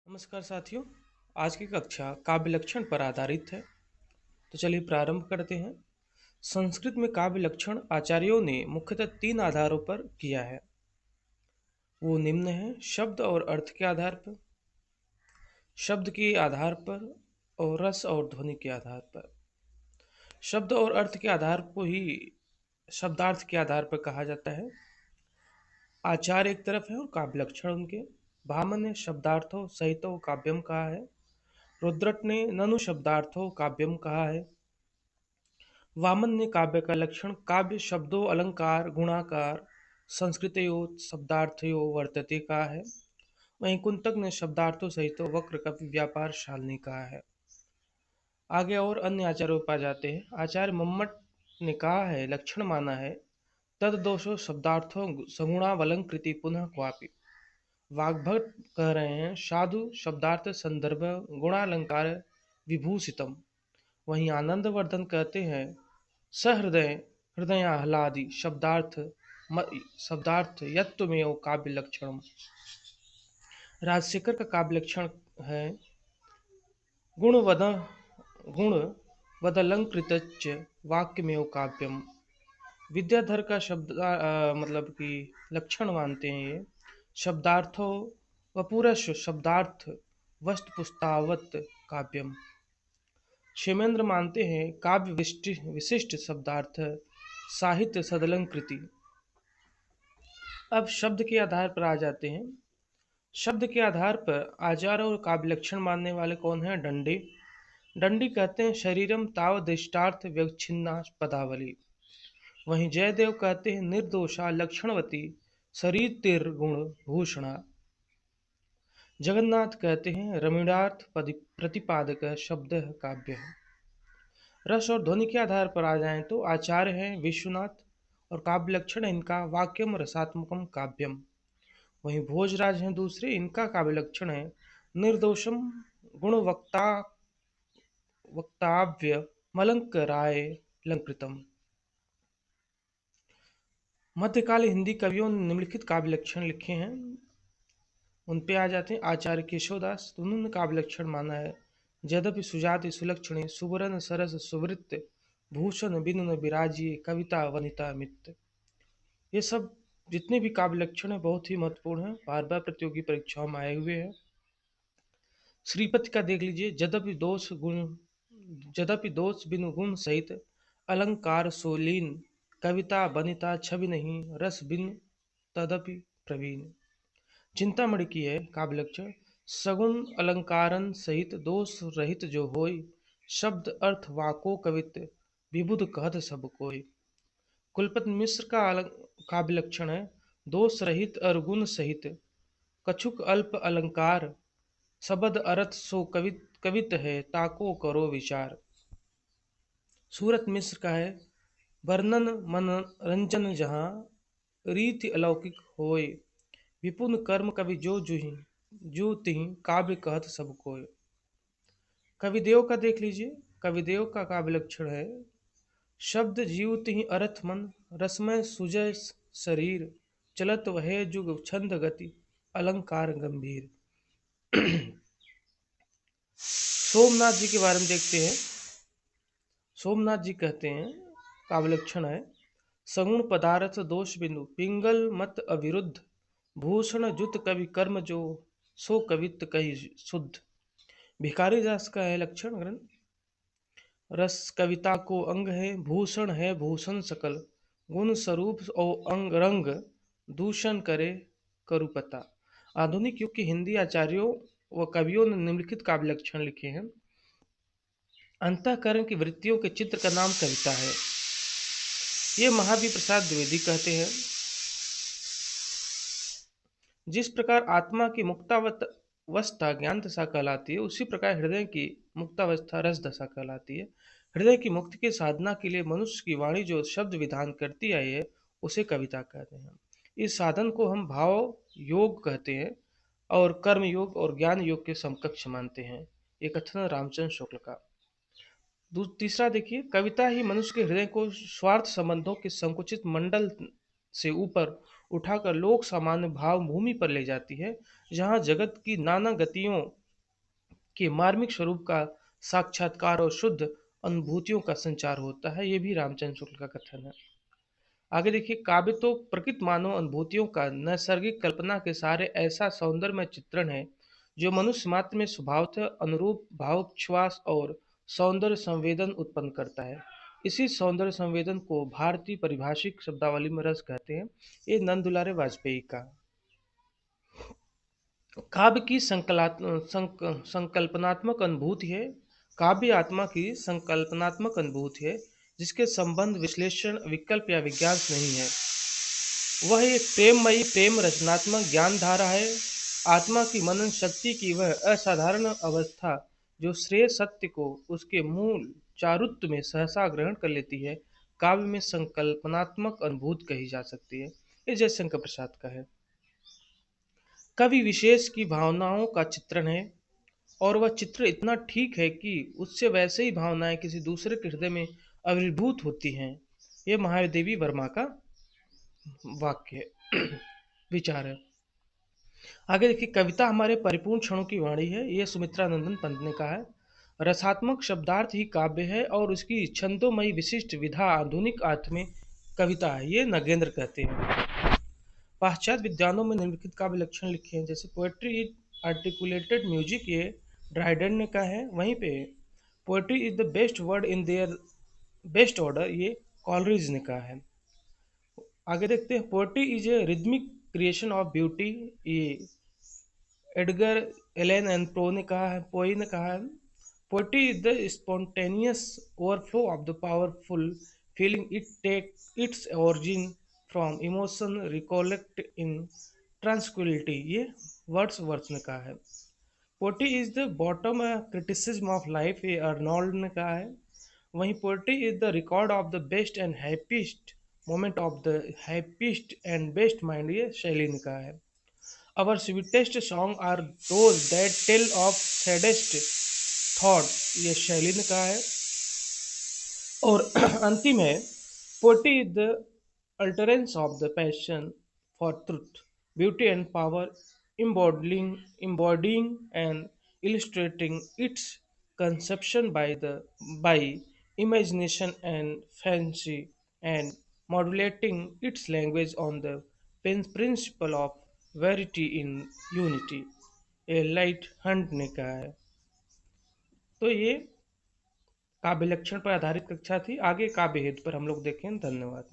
नमस्कार साथियों। आज की कक्षा काव्य लक्षण पर आधारित है। तो चलिए प्रारंभ करते हैं। संस्कृत में काव्य लक्षण आचार्यों ने मुख्यतः तीन आधारों पर किया है। वो निम्न है: शब्द और अर्थ के आधार पर, शब्द के आधार पर और रस और ध्वनि के आधार पर। शब्द और अर्थ के आधार को ही शब्दार्थ के आधार पर कहा जाता है। आचार एक तरफ है और काव्य लक्षण उनके। भामन ने शब्दार्थों सहितो काव्यम कहा है। रुद्रट ने ननु शब्दार्थो काव्यम कहा है। वामन ने काव्य का लक्षण काव्य शब्दों अलंकार गुणाकार संस्कृतयो शब्दार्थयो वर्तते कहा है। वहीं कुंतक ने शब्दार्थों सहित वक्र कवि व्यापार शालिनी कहा है। आगे और अन्य आचार्यों पर जाते हैं। आचार्य मम्मट ने कहा है लक्षण माना है तद दोषो शब्दार्थों सगुणावलंकृति पुनः क्वापि। वाग्भट कह रहे हैं साधु शब्दार्थ संदर्भ गुणालंकार विभूषितम। वहीं आनंदवर्धन कहते हैं सहृदय हृदयाह्लादि शब्दार्थ यत्त्वमेव काव्य लक्षणम। राजशेखर का काव्य लक्षण है गुणवद गुणवदलंकृतच वाक्यमेव काव्यम। विद्याधर का मतलब कि लक्षण मानते हैं ये शब्दार्थो वपुरश शब्दार्थ वस्तुपुस्तावत काव्यम। क्षेमेंद्र मानते हैं काव्य विशिष्ट शब्दार्थ साहित्य सदलंकृति। अब शब्द के आधार पर आ जाते हैं। शब्द के आधार पर आचार और काव्य लक्षण मानने वाले कौन हैं? दंडी। दंडी कहते हैं शरीरम ताव दृष्टार्थ व्यवच्छिन्ना पदावली। वहीं जयदेव कहते हैं निर्दोषा लक्षणवती शरीर भूषणा। जगन्नाथ कहते हैं रमीणार्थ प्रतिपादक शब्द काव्य है। रस और ध्वनि के आधार पर आ जाएं तो आचार्य हैं विश्वनाथ और काव्य लक्षण इनका वाक्यम रसात्मकम काव्यम। वहीं भोजराज हैं दूसरे, इनका काव्य लक्षण है निर्दोषम गुणवक्ता वक्ताव्य मलंकराय लंकृतम। मध्यकाल हिंदी कवियों ने निम्नलिखित काव्य लक्षण लिखे हैं, उन पे आ जाते हैं। आचार्य केशवदास, तो उन्होंने काव्य लक्षण माना है यद्यपि सुजाति सुलक्षणी सुवर्ण सरस सुवृत्त भूषण बिनु न विराजिए कविता वनिता मित्र। ये सब जितने भी काव्य लक्षण है बहुत ही महत्वपूर्ण है, बार बार प्रतियोगी परीक्षाओं में आए हुए हैं। श्रीपति का देख लीजिए यद्यपि दोष बिनु गुण सहित अलंकार सोलीन कविता बनिता छवि नहीं रस बिन तदपि प्रवीण। चिंतामणि की है काव्य लक्षण सगुण अलंकारन सहित दोष रहित जो होय शब्द अर्थ वाको कवित विबुध कहत सब कोय। कुलपति मिश्र का काव्य लक्षण है दोष रहित और गुण सहित कछुक अल्प अलंकार शब्द अर्थ सो कवित है ताको करो विचार। सूरत मिश्र का है वर्णन मनरंजन जहाँ रीति अलौकिक होय विपुन कर्म कवि जो तिहि काव्य कहत सब कोय। कविदेव का देख लीजिए, कविदेव का काव्य लक्षण है शब्द जीव तिहि अर्थ मन रसमय सुजय शरीर चलत वह जुग छंद गति अलंकार गंभीर। सोमनाथ जी के बारे में देखते हैं। सोमनाथ जी कहते हैं काव्य लक्षण है सगुण पदार्थ दोष बिंदु पिंगल मत अविरुद्ध भूषण जुत कवि कर्म जो सो कवित्त कही शुद्ध। भिखारी दास का है लक्षण ग्रंथ रस कविता को अंग है भूषण सकल गुण स्वरूप और अंग रंग दूषण करे करुपता। आधुनिक युग के हिंदी आचार्यों व कवियों ने निम्नलिखित काव्य लक्षण लिखे हैं। अंतःकरण की वृत्तियों के चित्र का नाम कविता है, ये महावीर प्रसाद द्विवेदी कहते हैं। जिस प्रकार आत्मा की मुक्तावस्था ज्ञान दशा कहलाती है उसी प्रकार हृदय की मुक्तावस्था रस दशा कहलाती है। हृदय की मुक्ति की साधना के लिए मनुष्य की वाणी जो शब्द विधान करती आई है उसे कविता कहते हैं। इस साधन को हम भाव योग कहते हैं और कर्म योग और ज्ञान योग के समकक्ष मानते हैं। ये कथन रामचंद्र शुक्ल का। तीसरा देखिए कविता ही मनुष्य के हृदय को स्वार्थ संबंधों के संकुचित मंडल से ऊपर उठाकर लोक सामान्य भाव भूमि पर ले जाती है, जहाँ जगत की नाना गतियों के मार्मिक स्वरूप का साक्षात्कार और शुद्ध अनुभूतियों का संचार होता है। ये भी रामचंद्र शुक्ल का कथन है। आगे देखिए, काव्य तो प्रकृत मानव अनुभूतियों का नैसर्गिक कल्पना के सारे ऐसा सौंदर्यमय चित्रण है जो मनुष्य मात्र में स्वभावतः अनुरूप भावोच्छ्वास और सौंदर्य संवेदन उत्पन्न करता है। इसी सौंदर्य संवेदन को भारतीय परिभाषिक शब्दावली में रस कहते हैं। ये नंद दुलारे वाजपेयी का। काव्य की संकल्पनात्मक अनुभूति है। काव्य आत्मा की संकल्पनात्मक अनुभूति है, जिसके संबंध विश्लेषण विकल्प या विज्ञान नहीं है। वह एक प्रेममयी प्रेम रचनात्मक ज्ञान धारा है, आत्मा की मनन शक्ति की वह असाधारण अवस्था जो श्रेय सत्य को उसके मूल चारुत्व में सहसा ग्रहण कर लेती है, काव्य में संकल्पनात्मक अनुभूति कही जा सकती है। ये जयशंकर प्रसाद का है। कवि विशेष की भावनाओं का चित्रण है, और वह चित्र इतना ठीक है कि उससे वैसे ही भावनाएं किसी दूसरे के हृदय में आविर्भूत होती हैं। यह महादेवी वर्मा का वाक्य विचार है। आगे देखिए, कविता हमारे परिपूर्ण क्षणों की वाणी है। यह सुमित्रा नंदन पंत ने कहा है। रसात्मक शब्दार्थ ही काव्य है और उसकी छंदोमयी विशिष्ट विधा आधुनिक अर्थ में कविता है। ये नगेंद्र कहते हैं। पाश्चात्य विद्वानों में निम्नलिखित काव्य लक्षण लिखे हैं, जैसे पोएट्री इज आर्टिकुलेटेड म्यूजिक, ये ड्राइडन ने कहा है। वहीं पे poetry is the best word in their best order, ये कॉलरिज ने कहा है। आगे देखते हैं, poetry is a rhythmic creation of beauty, ये एडगर एलन एंड पोई ने कहा है। Poetry is the spontaneous overflow of the powerful feeling, it take its origin from emotion recollect in tranquillity, ये वर्ड्सवर्थ ने कहा है। Poetry is the bottom criticism of life, ये Arnold ने कहा है। वहीं poetry is the record of the best and happiest moment of the happiest and best mind, ये शैली ने कहा है। Our sweetest song are those that tell of saddest thought, ये शैली ने कहा है। और अंतिम है, poetry is the utterance of the passion for truth, beauty and power, embodying and illustrating its conception by imagination and fancy, and modulating its language on the principle of verity in unity, a light Hunt ने कहा है। तो ये काव्य लक्षण पर आधारित कक्षा थी। आगे काव्य हेतु पर हम लोग देखें। धन्यवाद।